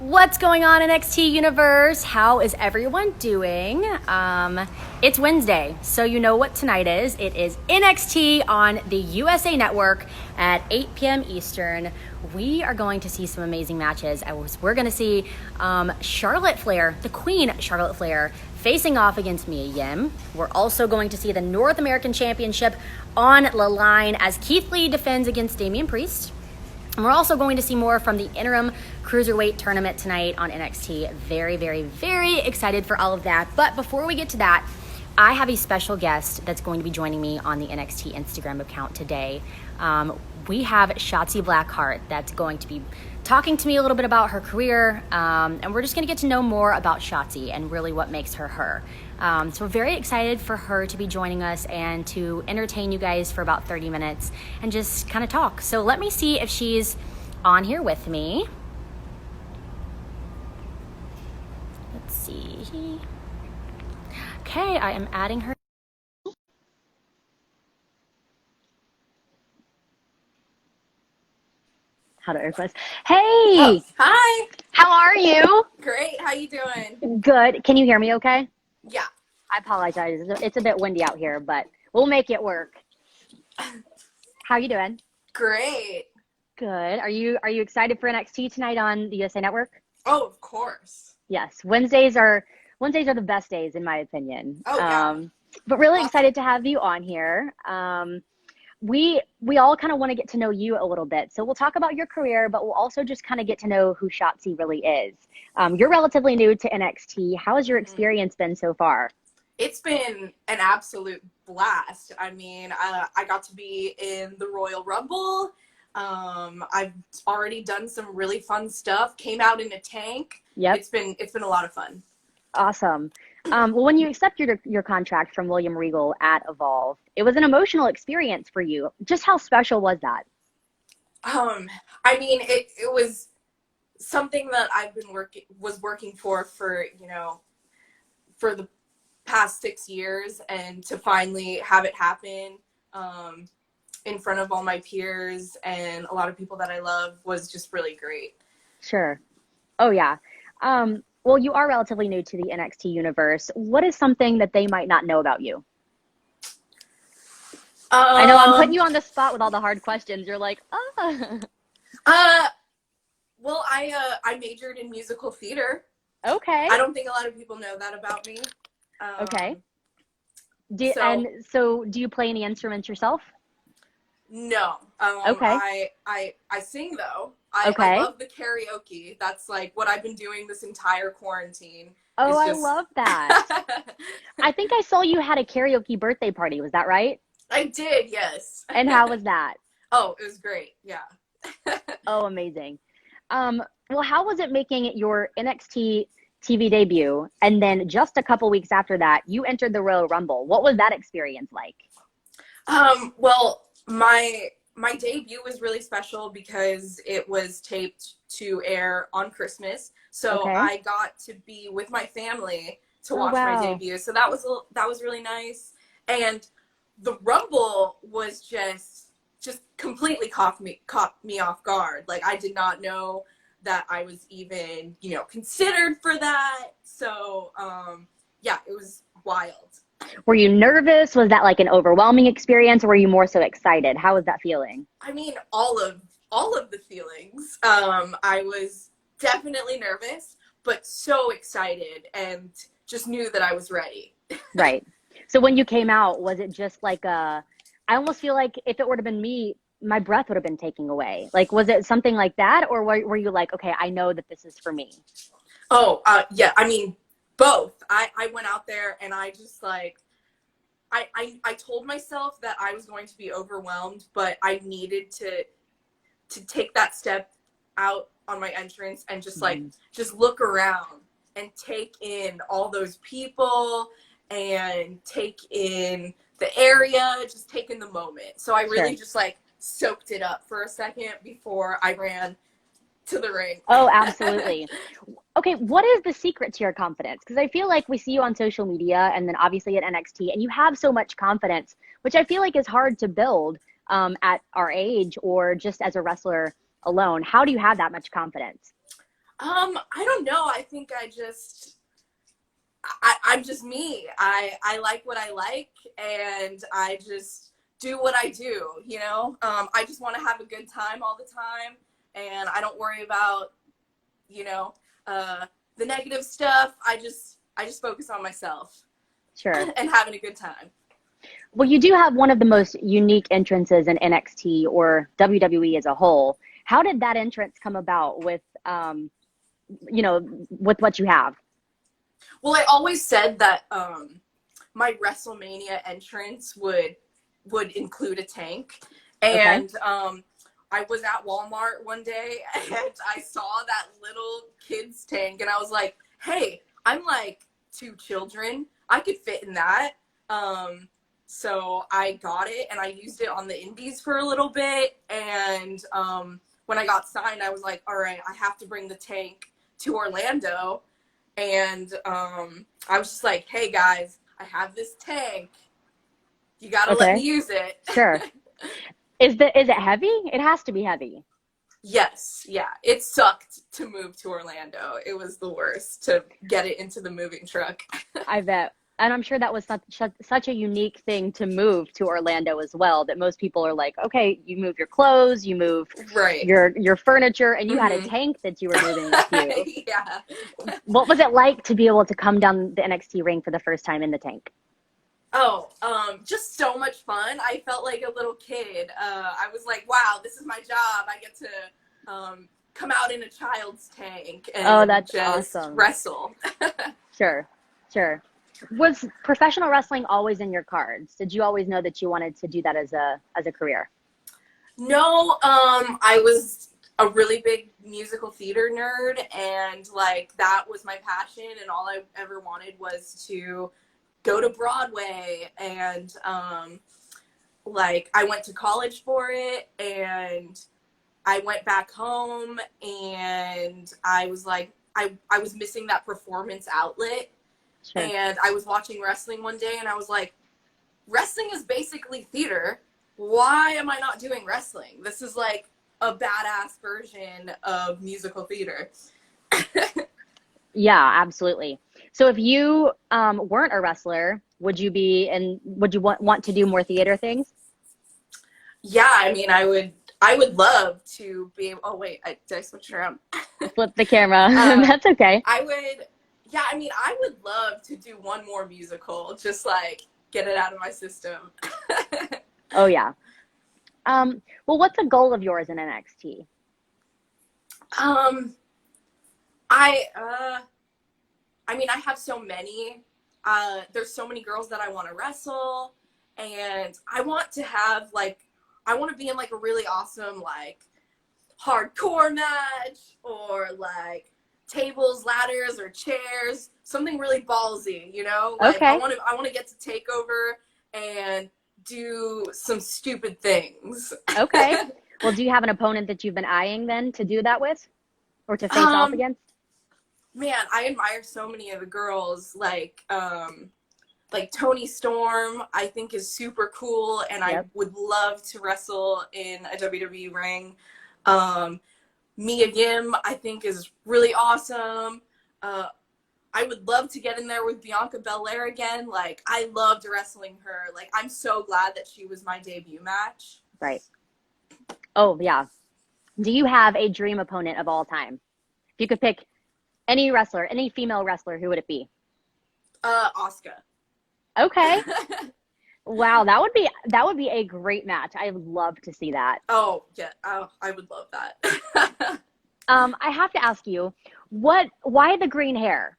What's going on, NXT Universe? How is everyone doing? It's Wednesday, so you know what tonight is. It is NXT on the USA Network at 8 p.m. Eastern. We are going to see some amazing matches. We're going to see Charlotte Flair, the Queen Charlotte Flair, facing off against Mia Yim. We're also going to see the North American Championship on the line as Keith Lee defends against Damian Priest. And we're also going to see more from the interim cruiserweight tournament tonight on NXT. Very, very, very excited for all of that. But before we get to that, I have a special guest that's going to be joining me on the NXT Instagram account today. We have Shotzi Blackheart that's going to be talking to me a little bit about her career, and we're just going to get to know more about Shotzi and really what makes her her. So we're very excited for her to be joining us and to entertain you guys for about 30 minutes and just kind of talk. So let me see if she's on here with me. Let's see. Okay, I am adding her. How to request. Hey! Oh, hi. How are you? Great. How you doing? Good. Can you hear me okay? Yeah. I apologize. It's a bit windy out here, but we'll make it work. How are you doing? Great. Good. Are you excited for NXT tonight on the USA Network? Oh, of course. Yes. Wednesdays are the best days in my opinion. Oh, yeah. But really excited to have you on here. We all kind of want to get to know you a little bit. So we'll talk about your career, but we'll also just kind of get to know who Shotzi really is. You're relatively new to NXT. How has your experience been so far? It's been an absolute blast. I mean, I got to be in the Royal Rumble. I've already done some really fun stuff. Came out in a tank. Yep. It's been a lot of fun. Awesome. Well, when you accepted your contract from William Regal at Evolve, it was an emotional experience for you. Just how special was that? I mean, it was something that I've been working for the past 6 years, and to finally have it happen in front of all my peers and a lot of people that I love was just really great. Sure. Oh, yeah. Well, you are relatively new to the NXT universe. What is something that they might not know about you? I know I'm putting you on the spot with all the hard questions. You're like, Well, I majored in musical theater. Okay. I don't think a lot of people know that about me. Okay. So do you play any instruments yourself? No. Okay. I sing though. Okay. I love the karaoke. That's like what I've been doing this entire quarantine. Oh, I love that. I think I saw you had a karaoke birthday party. Was that right? I did, yes. And how was that? Oh, it was great. Yeah. Oh, amazing. Well, how was it making your NXT TV debut? And then just a couple weeks after that, you entered the Royal Rumble. What was that experience like? Well, my debut was really special because it was taped to air on Christmas. So Okay. I got to be with my family to watch my debut. So that was really nice. And the Rumble was just completely caught me off guard. Like, I did not know that I was even, considered for that. So, yeah, it was wild. Were you nervous? Was that like an overwhelming experience, or were you more so excited? How was that feeling? I mean, all of the feelings. I was definitely nervous, but so excited and just knew that I was ready. Right. So when you came out, was it just like I almost feel like if it would have been me, my breath would have been taken away. Like, was it something like that? Or were you like, okay, I know that this is for me? Oh, yeah. I mean, both. I went out there and I just like, I told myself that I was going to be overwhelmed, but I needed to take that step out on my entrance and just just look around and take in all those people and take in the area, just take in the moment. So I really just like soaked it up for a second before I ran to the ring. Oh, absolutely. Okay, what is the secret to your confidence? Because I feel like we see you on social media and then obviously at NXT, and you have so much confidence, which I feel like is hard to build at our age or just as a wrestler alone. How do you have that much confidence? I don't know. I think I'm just me. I like what I like, and I just do what I do, you know? I just want to have a good time all the time, and I don't worry about, you know, the negative stuff. I just focus on myself Sure. and having a good time. Well, you do have one of the most unique entrances in NXT or WWE as a whole. How did that entrance come about with, with what you have? Well, I always said that my WrestleMania entrance would include a tank, Okay. and I was at Walmart one day and I saw that little kid's tank, and I was like, "Hey, I'm like 2 children. I could fit in that." So I got it and I used it on the indies for a little bit, and when I got signed, I was like, "All right, I have to bring the tank to Orlando." And I was just like, "Hey guys, I have this tank. You gotta let me Okay. use it." Sure. Is it heavy? It has to be heavy. Yes, yeah. It sucked to move to Orlando. It was the worst to get it into the moving truck. I bet. And I'm sure that was such a unique thing to move to Orlando as well, that most people are like, okay, you move your clothes, you move Right. your furniture, and you had a Hmm. tank that you were moving with you. Yeah. What was it like to be able to come down the NXT ring for the first time in the tank? Oh, just so much fun. I felt like a little kid. I was like, wow, this is my job. I get to come out in a child's tank Oh, and that's just awesome. wrestle. Sure, sure. Was professional wrestling always in your cards? Did you always know that you wanted to do that as a career? No, I was a really big musical theater nerd, and like that was my passion, and all I ever wanted was to go to Broadway, and like I went to college for it, and I went back home, and I was like I was missing that performance outlet, Sure. and I was watching wrestling one day, and I was like, wrestling is basically theater. Why am I not doing wrestling? This is like a badass version of musical theater. Yeah, absolutely. So if you weren't a wrestler, would you want to do more theater things? Yeah, I mean, I would love to be able, oh wait, did I switch around? Flip the camera. uh, That's okay. I would, yeah, I mean, I would love to do one more musical, just like get it out of my system. Oh yeah. Well, what's a goal of yours in NXT? um, I mean, I have so many. There's so many girls that I want to wrestle, and I want to have like, I want to be in like a really awesome like hardcore match, or like tables, ladders, or chairs, something really ballsy, you know? Like Okay. I want to get to take over and do some stupid things. Okay. Well, do you have an opponent that you've been eyeing then to do that with or to face off um, against? Man, I admire so many of the girls, like Tony Storm, I think is super cool, and I Yep. would love to wrestle in a WWE ring. Um, Mia Yim, I think, is really awesome. Uh, I would love to get in there with Bianca Belair again. Like, I loved wrestling her. Like, I'm so glad that she was my debut match. Right. Oh, yeah. Do you have a dream opponent of all time? If you could pick any wrestler, any female wrestler, who would it be? Asuka. Okay. Wow, that would be a great match. I would love to see that. Oh, yeah. Oh, I would love that. I have to ask you, why the green hair?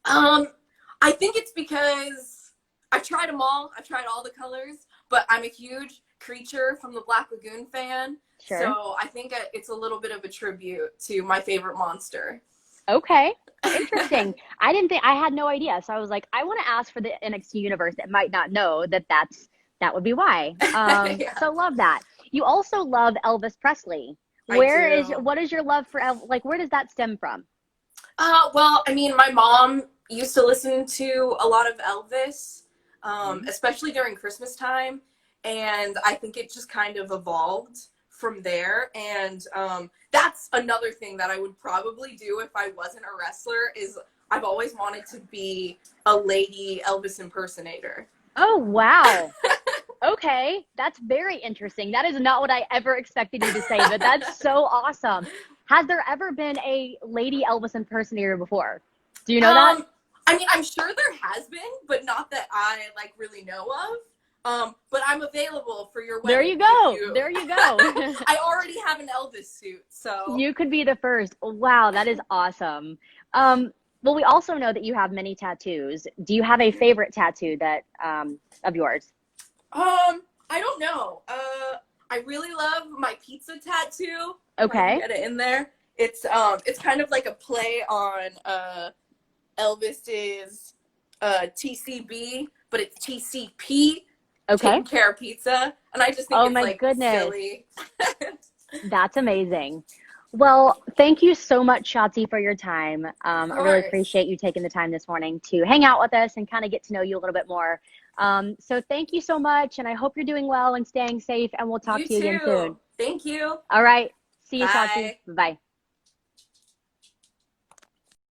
Um, I think it's because I've tried them all. I've tried all the colors, but I'm a huge Creature from the Black Lagoon fan. Sure. So I think it's a little bit of a tribute to my favorite monster. Okay. Interesting. I had no idea. So I was like, I want to ask for the NXT universe that might not know that would be why. Yeah, So love that. You also love Elvis Presley. I do. What is your love for like, where does that stem from? Well, I mean, my mom used to listen to a lot of Elvis, Mhm. especially during Christmas time. And I think it just kind of evolved from there. And that's another thing that I would probably do if I wasn't a wrestler, is I've always wanted to be a lady Elvis impersonator. Oh, wow. Okay, that's very interesting. That is not what I ever expected you to say, but that's so awesome. Has there ever been a lady Elvis impersonator before? Do you know that? I mean, I'm sure there has been, but not that I like really know of. But I'm available for your wedding. There you go. There you go. I already have an Elvis suit, so You could be the first. Wow, that is awesome. Well, we also know that you have many tattoos. Do you have a favorite tattoo that of yours? I don't know. I really love my pizza tattoo. Okay. Get it in there. It's kind of like a play on Elvis's TCB, but it's TCP. Okay. Taking care of pizza, and I just think Oh it's my like goodness. silly. That's amazing. Well, thank you so much, Shotzi, for your time. I really appreciate you taking the time this morning to hang out with us and kind of get to know you a little bit more. So thank you so much, and I hope you're doing well and staying safe, and we'll talk to you again soon. Thank you. All right. See you, Bye. Shotzi. Bye.